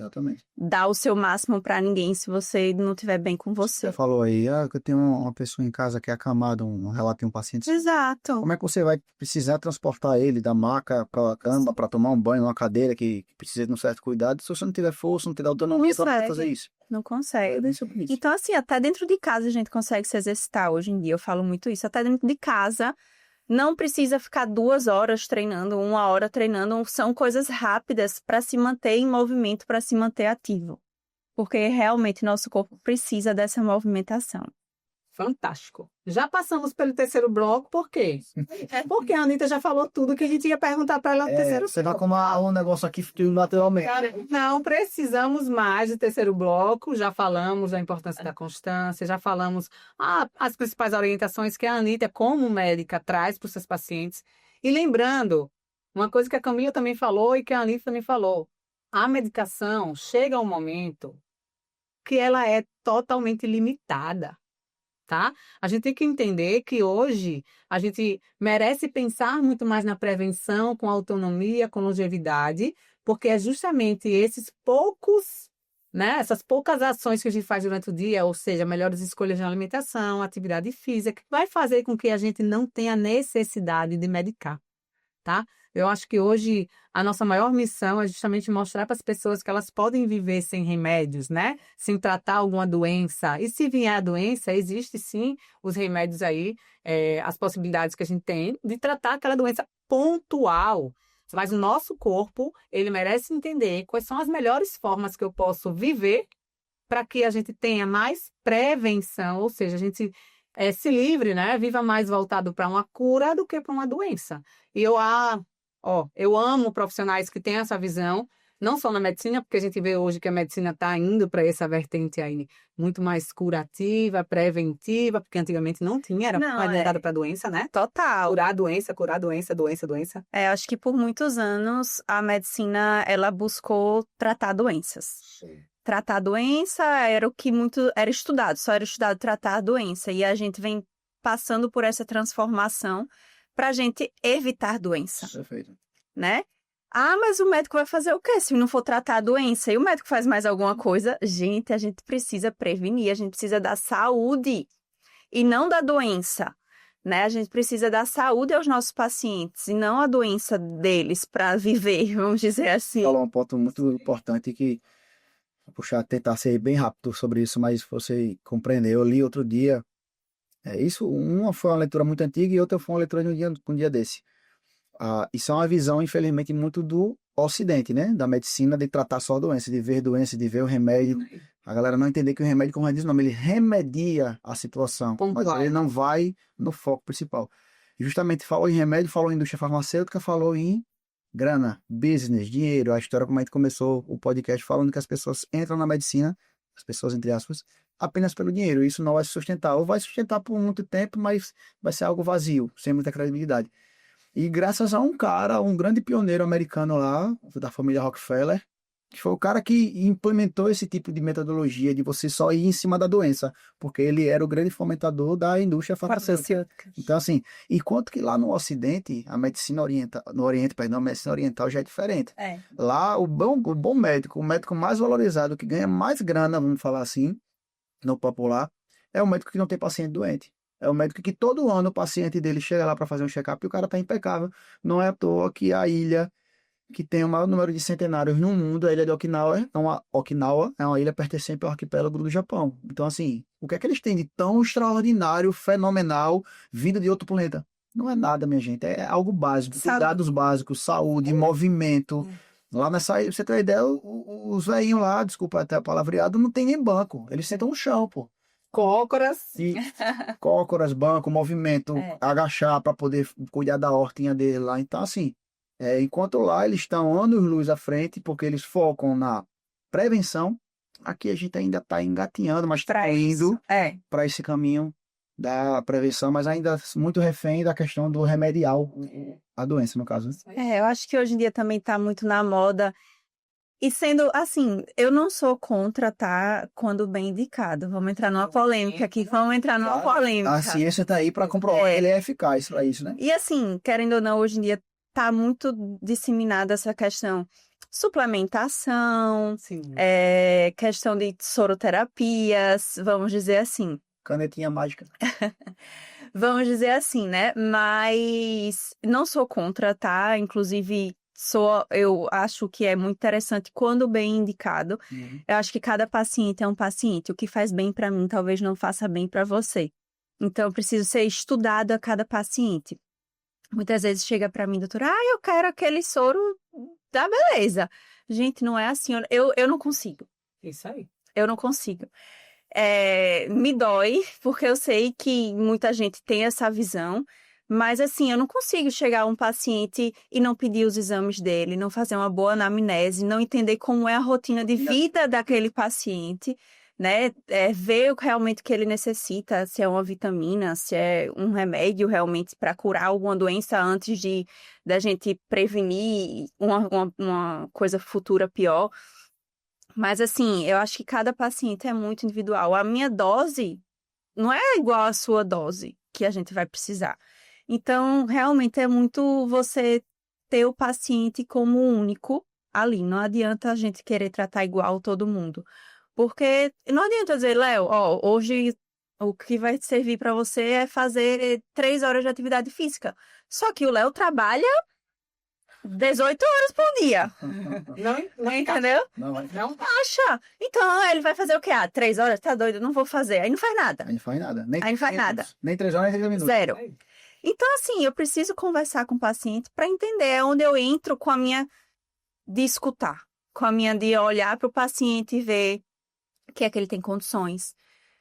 dar o seu máximo para ninguém se você não estiver bem com você. Você falou aí, que eu tenho uma pessoa em casa que é acamada, um relato de um paciente. Exato. Como é que você vai precisar transportar ele da maca para a cama, para tomar um banho numa cadeira que precisa de um certo cuidado, se você não tiver força, não tiver autonomia para fazer isso? Não consegue. Então, assim, até dentro de casa a gente consegue se exercitar hoje em dia. Eu falo muito isso. Até dentro de casa, não precisa ficar 2 horas treinando, 1 hora treinando. São coisas rápidas para se manter em movimento, para se manter ativo. Porque realmente nosso corpo precisa dessa movimentação. Fantástico. Já passamos pelo terceiro bloco, por quê? Porque a Anitta já falou tudo que a gente ia perguntar para ela no terceiro bloco. Você vai como um negócio aqui naturalmente. Não precisamos mais de terceiro bloco, já falamos da importância da constância, já falamos as principais orientações que a Anitta, como médica, traz para os seus pacientes. E lembrando, uma coisa que a Camila também falou e que a Anitta também falou, a medicação chega a um momento que ela é totalmente limitada. Tá? A gente tem que entender que hoje a gente merece pensar muito mais na prevenção, com autonomia, com longevidade, porque é justamente esses poucos, né, essas poucas ações que a gente faz durante o dia, ou seja, melhores escolhas de alimentação, atividade física, que vai fazer com que a gente não tenha necessidade de medicar, tá? Eu acho que hoje a nossa maior missão é justamente mostrar para as pessoas que elas podem viver sem remédios, né? Sem tratar alguma doença. E se vier a doença, existe sim os remédios aí, as possibilidades que a gente tem de tratar aquela doença pontual. Mas o nosso corpo, ele merece entender quais são as melhores formas que eu posso viver para que a gente tenha mais prevenção, ou seja, a gente se livre, né? Viva mais voltado para uma cura do que para uma doença. E eu amo profissionais que têm essa visão, não só na medicina, porque a gente vê hoje que a medicina está indo para essa vertente aí muito mais curativa, preventiva, porque antigamente não tinha, era orientada para doença, né? Total. Curar a doença. Acho que por muitos anos a medicina, ela buscou tratar doenças. Sim. Tratar a doença era o que muito era estudado, só era estudado tratar a doença. E a gente vem passando por essa transformação para a gente evitar doença. Perfeito. Né? Mas o médico vai fazer o quê se não for tratar a doença? E o médico faz mais alguma coisa? Gente, a gente precisa prevenir, a gente precisa da saúde e não da doença, né? A gente precisa dar saúde aos nossos pacientes e não a doença deles para viver, vamos dizer assim. Falou um ponto muito importante que, puxar, tentar ser bem rápido sobre isso, mas você compreendeu. Eu li outro dia, uma foi uma leitura muito antiga e outra foi uma leitura de um dia desse. Isso é uma visão, infelizmente, muito do Ocidente, né? Da medicina, de tratar só a doença, de ver doença, de ver o remédio. A galera não entender que o remédio, como eu disse, não, ele remedia a situação, mas ele não vai no foco principal. E justamente falou em remédio, falou em indústria farmacêutica, falou em grana, business, dinheiro. A história, como a gente começou o podcast falando que as pessoas entram na medicina, as pessoas, entre aspas, apenas pelo dinheiro. Isso não vai se sustentar. Ou vai sustentar por muito tempo, mas vai ser algo vazio, sem muita credibilidade. E graças a um cara, um grande pioneiro americano lá, da família Rockefeller, que foi o cara que implementou esse tipo de metodologia de você só ir em cima da doença, porque ele era o grande fomentador da indústria farmacêutica. Então, assim, enquanto que lá no Ocidente, a medicina a medicina oriental já é diferente. Lá, o bom médico, o médico mais valorizado, que ganha mais grana, vamos falar assim, no popular, é o médico que não tem paciente doente. É o médico que todo ano o paciente dele chega lá para fazer um check-up e o cara tá impecável. Não é à toa que a ilha que tem o maior número de centenários no mundo, a ilha de Okinawa, Okinawa é uma ilha pertencente ao arquipélago do Japão. Então, assim, o que é que eles têm de tão extraordinário, fenomenal, vindo de outro planeta? Não é nada, minha gente. É algo básico. Cuidados básicos, saúde, movimento. Lá nessa ilha, pra você ter uma ideia, os velhinhos lá, desculpa até a palavreado, não tem nem banco. Eles sentam no chão, pô. Cócoras. Cócoras, banco, movimento, agachar para poder cuidar da hortinha dele lá. Então, assim, enquanto lá eles estão anos-luz à frente, porque eles focam na prevenção, aqui a gente ainda está engatinhando, mas está indo para esse caminho da prevenção, mas ainda muito refém da questão do remedial a doença, no caso. Eu acho que hoje em dia também está muito na moda. E sendo assim, eu não sou contra, tá? Quando bem indicado. Vamos entrar numa polêmica aqui. A ciência tá aí para comprovar que ele é eficaz para isso, né? E assim, querendo ou não, hoje em dia tá muito disseminada essa questão. Suplementação, questão de soroterapias, vamos dizer assim. Canetinha mágica. Vamos dizer assim, né? Mas não sou contra, tá? Inclusive, eu acho que é muito interessante quando bem indicado. Eu acho que cada paciente é um paciente. O que faz bem para mim talvez não faça bem para você. Então, preciso ser estudado a cada paciente. Muitas vezes chega para mim, doutora, eu quero aquele soro da beleza. Gente, não é assim. Eu não consigo. Isso aí. Eu não consigo. Me dói, porque eu sei que muita gente tem essa visão. Mas, assim, eu não consigo chegar a um paciente e não pedir os exames dele, não fazer uma boa anamnese, não entender como é a rotina de vida daquele paciente, né? Ver realmente o que ele necessita, se é uma vitamina, se é um remédio realmente para curar alguma doença antes da gente prevenir uma coisa futura pior. Mas, assim, eu acho que cada paciente é muito individual. A minha dose não é igual à sua dose que a gente vai precisar. Então, realmente é muito você ter o paciente como único ali. Não adianta a gente querer tratar igual todo mundo. Porque não adianta dizer, Léo, hoje o que vai servir para você é fazer 3 horas de atividade física. Só que o Léo trabalha 18 horas por dia. Não entendeu? Não acha. Então, ele vai fazer o quê? 3 horas? Tá doido? Não vou fazer. Aí não faz nada. Aí não faz nada. Nem 3 horas, nem 30 minutos. Zero. Então, assim, eu preciso conversar com o paciente para entender onde eu entro com a minha de escutar, com a minha de olhar para o paciente e ver o que é que ele tem condições,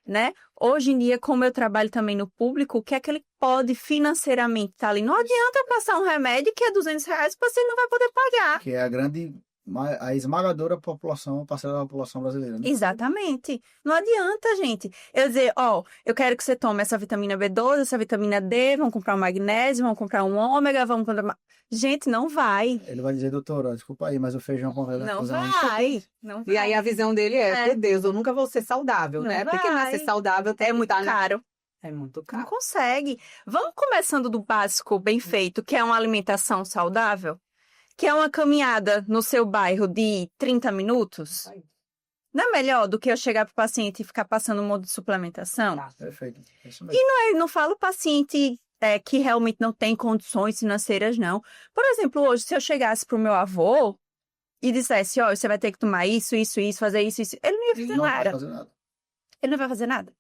né? Hoje em dia, como eu trabalho também no público, o que é que ele pode financeiramente estar ali? Não adianta eu passar um remédio que é R$200, o paciente não vai poder pagar. Que é a grande a esmagadora população, parcela da população brasileira, né? Exatamente. Não adianta, gente, eu dizer, ó, eu quero que você tome essa vitamina B12, essa vitamina D, vamos comprar um magnésio, vamos comprar um ômega, vamos comprar... Gente, não vai. Ele vai dizer, doutora, desculpa aí, mas o feijão com arroz Não é vai. Não vai. E aí a visão dele é, meu Deus, eu nunca vou ser saudável, Não né? Porque pra ser saudável É muito caro. É muito Não caro. consegue. Vamos começando do básico bem feito, que é uma alimentação saudável, que é uma caminhada no seu bairro de 30 minutos. Não é melhor do que eu chegar para o paciente e ficar passando um modo de suplementação? Tá. Perfeito. É isso mesmo. Não falo paciente que realmente não tem condições financeiras, não. Por exemplo, hoje, se eu chegasse para o meu avô e dissesse, ó, você vai ter que tomar isso, fazer isso, ele não ia fazer Não vai nada. fazer nada. Ele não vai fazer nada.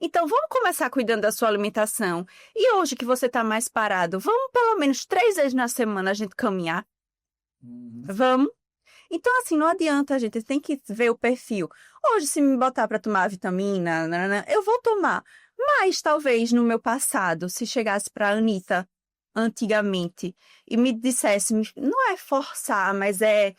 Então, vamos começar cuidando da sua alimentação. E hoje que você está mais parado, vamos pelo menos 3 vezes na semana a gente caminhar? Vamos. Então, assim, não adianta, a gente tem que ver o perfil. Hoje, se me botar para tomar vitamina, eu vou tomar. Mas, talvez, no meu passado, se chegasse para a Anitta, antigamente, e me dissesse, não é forçar, mas é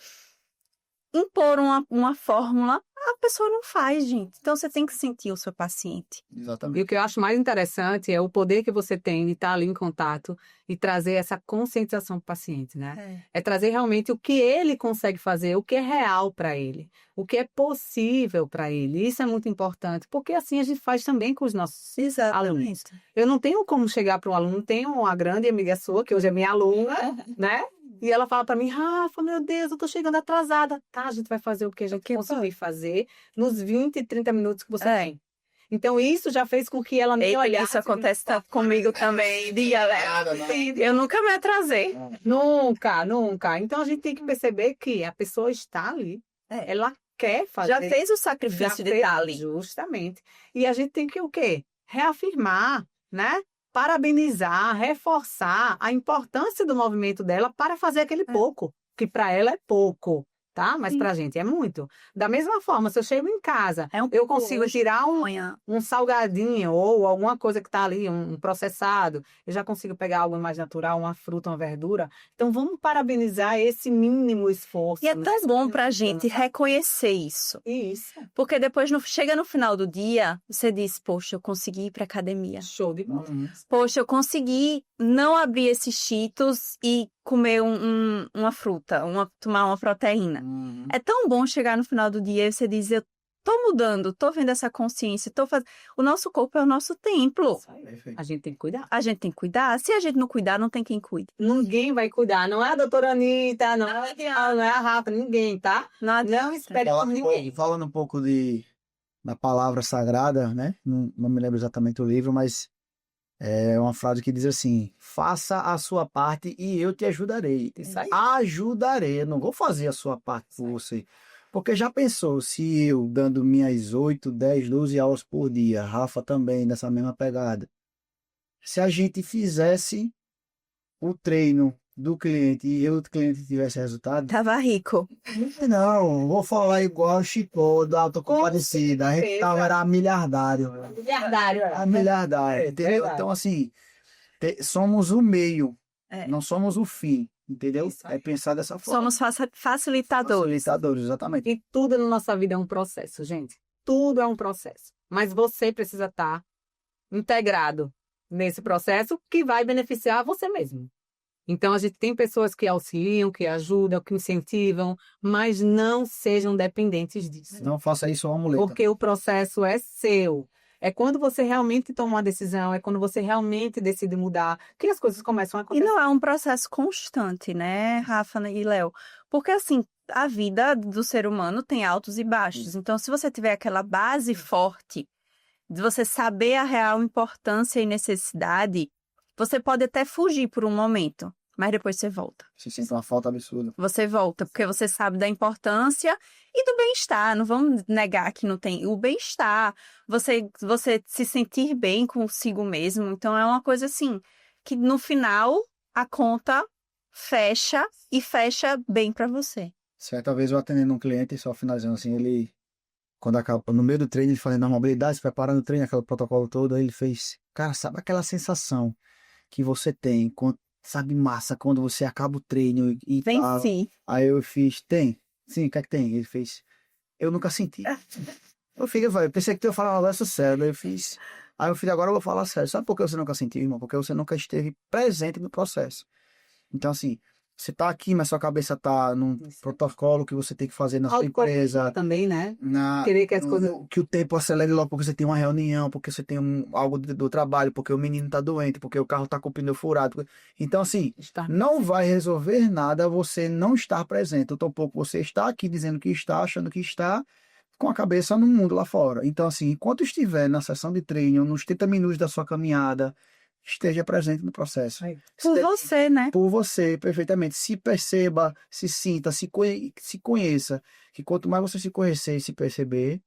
impor uma fórmula, a pessoa não faz, gente. Então, você tem que sentir o seu paciente. E Exatamente. o que eu acho mais interessante é o poder que você tem de estar ali em contato e trazer essa conscientização para o paciente, né? É trazer realmente o que ele consegue fazer, o que é real para ele, o que é possível para ele. Isso é muito importante, porque assim a gente faz também com os nossos alunos. Eu não tenho como chegar para um aluno, tenho uma grande amiga sua, que hoje é minha aluna, né? E ela fala para mim, Rafa, meu Deus, eu tô chegando atrasada. Tá, a gente vai fazer o que a gente conseguir fazer nos 20, 30 minutos que você tem. Então, isso já fez com que ela me olhasse. Isso acontece comigo também, Eu nunca me atrasei. Nunca, nunca. Então, a gente tem que perceber que a pessoa está ali. Ela quer fazer. Já fez o sacrifício de estar ali. Justamente. E a gente tem que o quê? Reafirmar, né? Parabenizar, reforçar a importância do movimento dela para fazer aquele pouco, que para ela é pouco, tá? Mas para a gente é muito. Da mesma forma, se eu chego em casa, eu consigo tirar um salgadinho ou alguma coisa que está ali, um processado, eu já consigo pegar algo mais natural, uma fruta, uma verdura. Então, vamos parabenizar esse mínimo esforço. E é tão bom para a gente reconhecer isso. Isso. Porque depois, chega no final do dia, você diz, poxa, eu consegui ir para academia. Show de bola. Poxa, eu consegui não abrir esses cheetos e comer uma fruta, tomar uma proteína. É tão bom chegar no final do dia e você diz, eu tô mudando, tô vendo essa consciência, tô fazendo... O nosso corpo é o nosso templo. A gente tem que cuidar. A gente tem que cuidar. Se a gente não cuidar, não tem quem cuide. Ninguém vai cuidar. Não é a doutora Anitta, não é a Rafa, ninguém, tá? Não espere por ninguém. Falando um pouco da palavra sagrada, né? Não me lembro exatamente o livro, mas é uma frase que diz assim: faça a sua parte e eu te ajudarei. Isso aí. Ajudarei. Eu não vou fazer a sua parte por você. Porque já pensou, se eu dando minhas 8, 10, 12 aulas por dia, Rafa também nessa mesma pegada, se a gente fizesse o treino do cliente e o cliente tivesse resultado, Tava rico. não, vou falar igual o Chico da Autocompadecida, a gente era milhardário. Milhardário, entendeu? Então, assim, somos o meio, não somos o fim, entendeu? É pensar dessa forma. Somos facilitadores. Facilitadores, exatamente. E tudo na nossa vida é um processo, gente. Tudo é um processo. Mas você precisa estar integrado nesse processo que vai beneficiar você mesmo. Então, a gente tem pessoas que auxiliam, que ajudam, que incentivam, mas não sejam dependentes disso. Não faça isso uma muleta. Porque o processo é seu. É quando você realmente toma uma decisão, é quando você realmente decide mudar, que as coisas começam a acontecer. E não é um processo constante, né, Rafa e Léo? Porque, assim, a vida do ser humano tem altos e baixos. Então, se você tiver aquela base forte de você saber a real importância e necessidade, você pode até fugir por um momento, mas depois você volta. Você sente uma falta absurda. Você volta, porque você sabe da importância e do bem-estar. Não vamos negar que não tem o bem-estar, você se sentir bem consigo mesmo. Então, é uma coisa assim, que no final, a conta fecha e fecha bem para você. Certa vez eu atendendo um cliente, só finalizando assim, ele... Quando acaba, no meio do treino, ele fazendo a mobilidade, se preparando o treino, aquele protocolo todo, aí ele fez... Cara, sabe aquela sensação que você tem quando sabe, massa, quando você acaba o treino e tal. Venci. Aí eu fiz, tem? Sim, o que é que tem? Ele fez, eu nunca senti. Eu pensei que tu ia falar uma dessa sério, aí eu fiz. Aí eu fiz, agora eu vou falar sério. Sabe por que você nunca sentiu, irmão? Porque você nunca esteve presente no processo. Então, assim, você tá aqui, mas sua cabeça tá num protocolo que você tem que fazer na sua empresa. Também, né? Querer que as coisas... Que o tempo acelere logo porque você tem uma reunião, porque você tem algo do trabalho, porque o menino tá doente, porque o carro tá com o pneu furado. Então, assim, não vai resolver nada você não estar presente. Então, pouco você está aqui dizendo que está, achando que está, com a cabeça no mundo lá fora. Então, assim, enquanto estiver na sessão de treino, nos 30 minutos da sua caminhada, esteja presente no processo. Por você, né? Por você, perfeitamente. Se perceba, se sinta, se conheça. Que quanto mais você se conhecer e se perceber,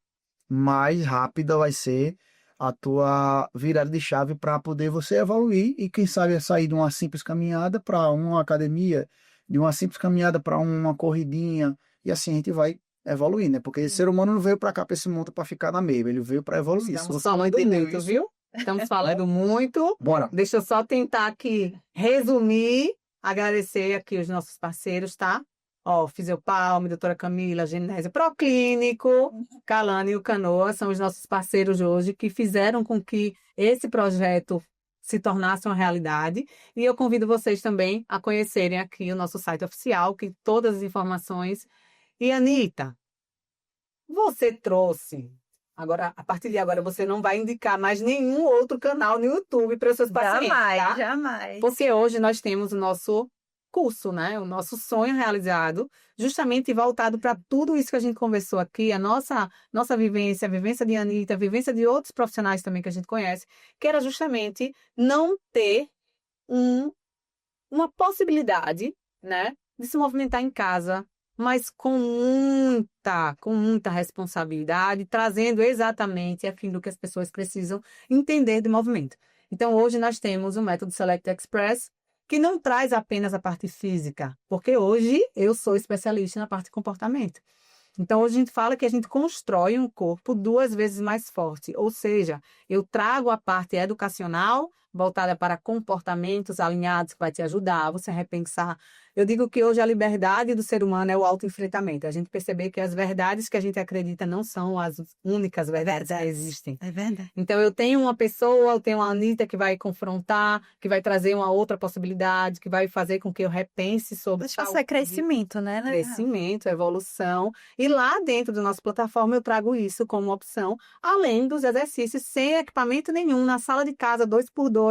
mais rápida vai ser a tua virada de chave para poder você evoluir e, quem sabe, sair de uma simples caminhada para uma academia, de uma simples caminhada para uma corridinha, e assim a gente vai evoluir, né? Porque esse ser humano não veio para cá, para esse mundo, para ficar na mesma, ele veio para evoluir. Estamos falando muito, viu? Estamos falando muito. Bora. Deixa eu só tentar aqui resumir, agradecer aqui os nossos parceiros, tá? Ó, Fisiopalme, doutora Camila, Genésio Proclínico, Calane e o Canoa são os nossos parceiros hoje que fizeram com que esse projeto se tornasse uma realidade. E eu convido vocês também a conhecerem aqui o nosso site oficial, que todas as informações. E, Anitta, você trouxe... Agora, a partir de agora, você não vai indicar mais nenhum outro canal no YouTube para os seus pacientes, tá? Jamais. Porque hoje nós temos o nosso curso, né? O nosso sonho realizado, justamente voltado para tudo isso que a gente conversou aqui, a nossa vivência, a vivência de Anitta, a vivência de outros profissionais também que a gente conhece, que era justamente não ter uma possibilidade, né, de se movimentar em casa, mas com muita responsabilidade, trazendo exatamente a fim do que as pessoas precisam entender de movimento. Então, hoje nós temos o método Select Express, que não traz apenas a parte física, porque hoje eu sou especialista na parte de comportamento. Então, hoje a gente fala que a gente constrói um corpo 2 vezes mais forte, ou seja, eu trago a parte educacional, voltada para comportamentos alinhados, que vai te ajudar a você repensar. Eu digo que hoje a liberdade do ser humano é o autoenfrentamento. A gente perceber que as verdades que a gente acredita não são as únicas verdades que existem. É verdade. Então, eu tenho uma pessoa, eu tenho uma Anitta que vai confrontar, que vai trazer uma outra possibilidade, que vai fazer com que eu repense sobre... Isso é crescimento, né? Crescimento, evolução. E lá dentro da nossa plataforma eu trago isso como opção, além dos exercícios sem equipamento nenhum, na sala de casa, 2x2.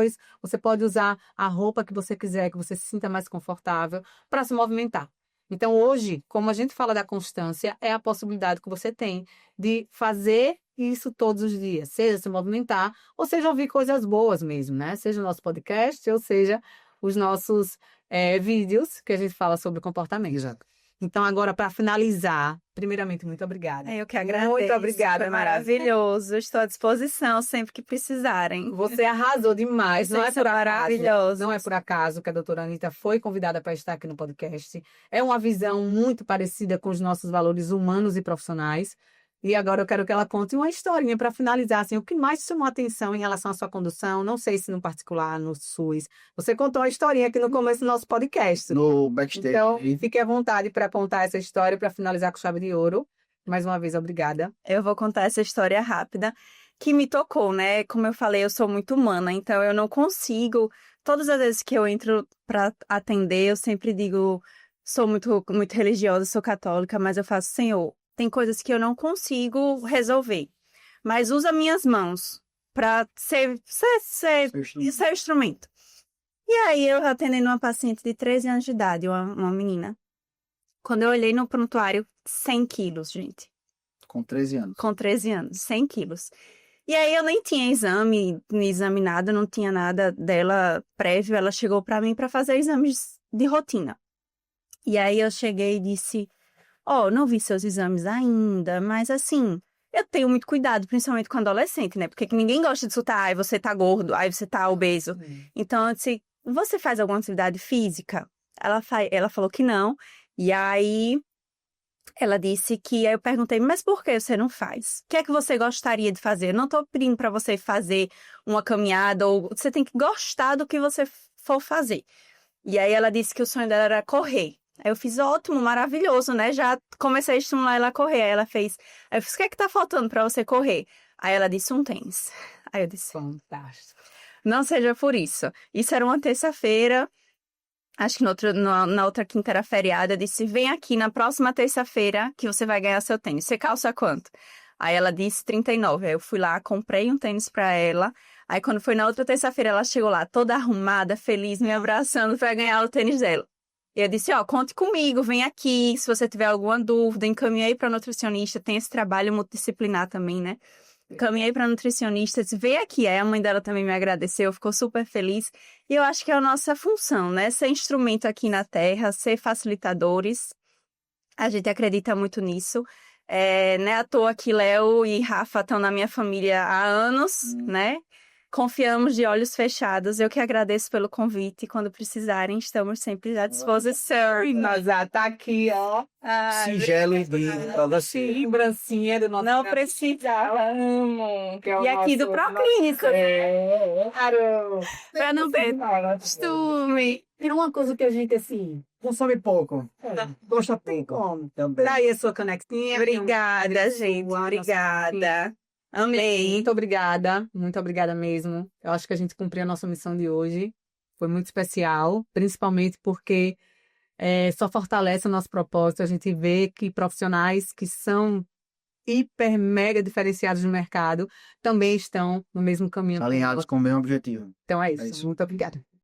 Você pode usar a roupa que você quiser, que você se sinta mais confortável, para se movimentar. Então, hoje, como a gente fala da constância, é a possibilidade que você tem de fazer isso todos os dias, seja se movimentar, ou seja ouvir coisas boas mesmo, né? Seja o nosso podcast, ou seja os nossos vídeos que a gente fala sobre comportamento. Exato. Então, agora, para finalizar, primeiramente, muito obrigada. Eu que agradeço. Muito obrigada, Foi maravilhoso. Estou à disposição sempre que precisarem. Você arrasou demais. Vocês Não é por acaso. maravilhosos. Não é por acaso que a doutora Anitta foi convidada para estar aqui no podcast. É uma visão muito parecida com os nossos valores humanos e profissionais. E agora eu quero que ela conte uma historinha para finalizar, assim, o que mais te chamou a atenção em relação à sua condução, não sei se no particular, no SUS. Você contou uma historinha aqui no começo do nosso podcast. No backstage. Então, fique à vontade para apontar essa história para finalizar com chave de ouro. Mais uma vez, obrigada. Eu vou contar essa história rápida que me tocou, né? Como eu falei, eu sou muito humana, então eu não consigo. Todas as vezes que eu entro para atender, eu sempre digo, sou muito religiosa, sou católica, mas eu faço, Senhor, tem coisas que eu não consigo resolver, mas usa minhas mãos para ser instrumento. E aí, eu atendendo uma paciente de 13 anos de idade, uma menina. Quando eu olhei no prontuário, 100 quilos, gente. Com 13 anos. Com 13 anos, 100 quilos. E aí, eu nem tinha exame nada, não tinha nada dela prévio. Ela chegou para mim para fazer exames de rotina. E aí, eu cheguei e disse... não vi seus exames ainda, mas assim, eu tenho muito cuidado, principalmente com adolescente, né? Porque ninguém gosta de escutar, ai, você tá gordo, ai, você tá obeso. Então, eu disse, você faz alguma atividade física? Ela falou que não. E aí, ela disse que, aí eu perguntei, mas por que você não faz? O que é que você gostaria de fazer? Eu não tô pedindo pra você fazer uma caminhada, ou você tem que gostar do que você for fazer. E aí ela disse que o sonho dela era correr. Aí eu fiz, ótimo, maravilhoso, né? Já comecei a estimular ela a correr. Aí ela fez, aí eu fiz, o que é que tá faltando pra você correr? Aí ela disse, um tênis. Aí eu disse, Fantástico. não seja por isso. Isso era uma terça-feira, acho que na outra quinta era feriado. Eu disse, vem aqui na próxima terça-feira que você vai ganhar seu tênis. Você calça quanto? Aí ela disse 39. Aí eu fui lá, comprei um tênis pra ela. Aí quando foi na outra terça-feira, ela chegou lá toda arrumada, feliz, me abraçando pra ganhar o tênis dela. E eu disse, ó, conte comigo, vem aqui, se você tiver alguma dúvida, encaminhei para nutricionista, tem esse trabalho multidisciplinar também, né? Encaminhei para nutricionista, disse, vem aqui. Aí a mãe dela também me agradeceu, ficou super feliz. E eu acho que é a nossa função, né? Ser instrumento aqui na Terra, ser facilitadores. A gente acredita muito nisso. Não é à toa que Léo e Rafa estão na minha família há anos, né? Confiamos de olhos fechados. Eu que agradeço pelo convite. Quando precisarem, estamos sempre à disposição. Nós já tá aqui, ó. Singelo e lindo pra você. Lembrancinha do nosso... Não precisava. Amo. E aqui do Proclínico. Claro. Pra não ter costume. Tem uma coisa que a gente, assim, consome pouco. Gosta pouco. Como também. Daí a sua canecinha. Obrigada, gente. Obrigada. Amei. Muito obrigada mesmo. Eu acho que a gente cumpriu a nossa missão de hoje. Foi muito especial, principalmente porque só fortalece o nosso propósito. A gente vê que profissionais que são hiper, mega diferenciados no mercado também estão no mesmo caminho. Alinhados com o mesmo objetivo. Então é isso. É isso. Muito obrigada.